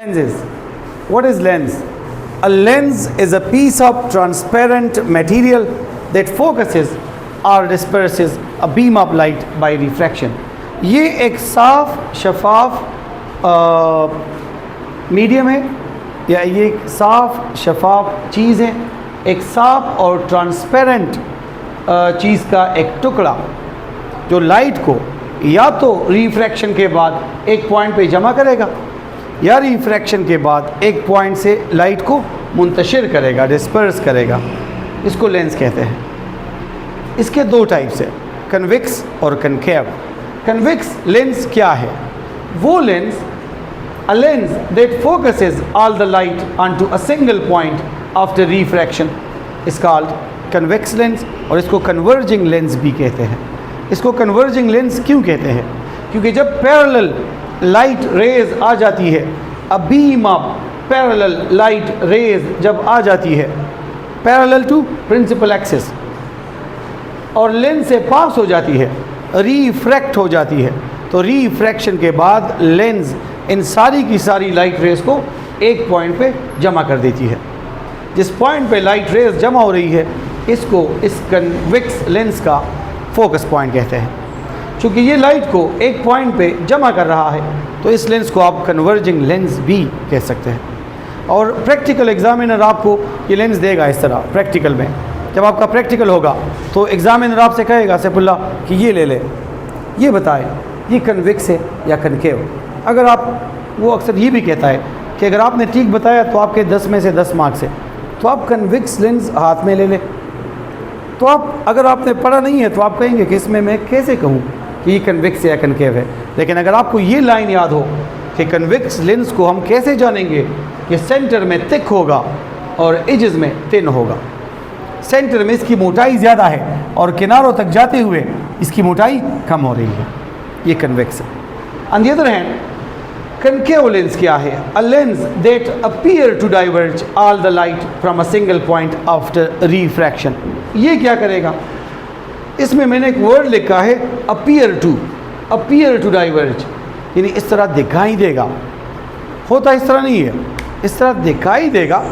Lenses. What is lens? A lens is a piece of transparent material that focuses or disperses a beam of light by refraction. ये एक साफ शफाफ medium है या ये एक साफ शफाफ चीज़ है, एक साफ और ट्रांसपेरेंट चीज़ का एक टुकड़ा जो लाइट को या तो रिफ्रैक्शन के बाद एक पॉइंट पे जमा करेगा या रिफ्रैक्शन के बाद एक पॉइंट से लाइट को मुंतशिर करेगा, डिस्पर्स करेगा। इसको लेंस कहते हैं। इसके दो टाइप्स है, कन्वेक्स और कनकेव। कन्वेक्स लेंस क्या है? वो lens, a lens that focuses all the light onto a single point after refraction is called convex lens, और इसको converging lens भी कहते हैं। इसको converging lens क्यों कहते हैं? क्योंकि जब parallel light rays आ जाती है, a beam of parallel light rays जब आ जाती है parallel to principal axis और लेंस से पास हो जाती है, रिफ्रैक्ट हो जाती है, तो रिफ्रैक्शन के बाद लेंस इन सारी की सारी लाइट रेज को एक पॉइंट पे जमा कर देती है। जिस पॉइंट पे लाइट रेज जमा हो रही है इसको इस कन्वेक्स लेंस का फोकस पॉइंट कहते हैं। चूँकि ये लाइट को एक पॉइंट पे जमा कर रहा है तो इस लेंस को आप कन्वर्जिंग लेंस भी कह सकते हैं। और प्रैक्टिकल एग्जामिनर आपको ये लेंस देगा इस तरह प्रैक्टिकल में। जब आपका प्रैक्टिकल होगा तो एग्जामिनर आपसे कहेगा सैफुल्लाह कि ये ले ले, ये बताए ये कन्वेक्स है या कनकेव। अगर आप, वो अक्सर ये भी कहता है कि अगर आपने ठीक बताया तो आपके 10 में से 10 मार्क्स है, तो आप कन्वेक्स लेंस हाथ में ले लें। तो आप, अगर आपने पढ़ा नहीं है तो आप कहेंगे कि इसमें मैं कैसे कहूँ कि ये कन्वेक्स या कनकेव है। लेकिन अगर आपको ये लाइन याद हो कि कन्वेक्स लेंस को हम कैसे जानेंगे कि सेंटर में थिक होगा और एजेस में थिन होगा। सेंटर में इसकी मोटाई ज़्यादा है और किनारों तक जाते हुए इसकी मोटाई कम हो रही है, ये कन्वेक्स है। On the other hand concave lens क्या है? A lens that appear to diverge all the light from a single point after refraction. ये क्या करेगा? इसमें मैंने एक वर्ड लिखा है अपीयर टू डाइवर्ज, यानी इस तरह दिखाई देगा। होता इस तरह नहीं है, इस तरह दिखाई देगा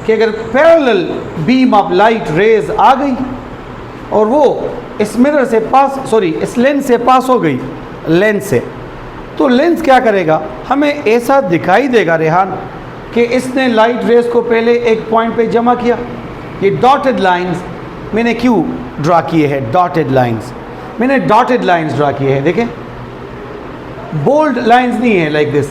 कि अगर parallel beam of light rays आ गई और वो इस मिरर से पास, इस लेंस से पास हो गई, लेंस से, तो लेंस क्या करेगा? हमें ऐसा दिखाई देगा रेहान कि इसने लाइट रेज को पहले एक पॉइंट पे जमा किया। ये डॉटेड लाइंस मैंने क्यों ड्रा किए हैं? डॉटेड लाइंस मैंने डॉटेड लाइंस ड्रा किए हैं, देखें, बोल्ड लाइंस नहीं है लाइक दिस,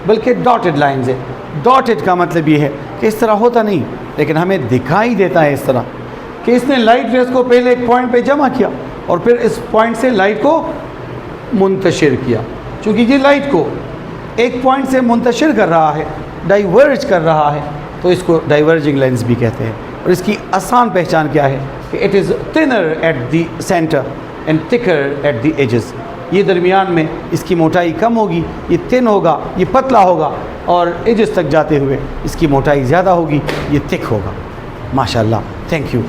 बल्कि डॉटेड लाइंस है। डॉटेड का मतलब ये है कि इस तरह होता नहीं, लेकिन हमें दिखाई देता है इस तरह कि इसने लाइट रेज को पहले एक पॉइंट पे जमा किया और फिर इस पॉइंट से लाइट को मुंतशिर किया। चूँकि ये लाइट को एक पॉइंट से मुंतशिर कर रहा है, डाइवर्ज कर रहा है, तो इसको डाइवर्जिंग लेंस भी कहते हैं। और इसकी आसान पहचान क्या है कि it is thinner at the centre and thicker at the edges. ये दरमियान में इसकी मोटाई कम होगी, ये थिन होगा, ये पतला होगा, और एजेस तक जाते हुए इसकी मोटाई ज़्यादा होगी, ये थिक होगा। माशाल्लाह, थैंक यू।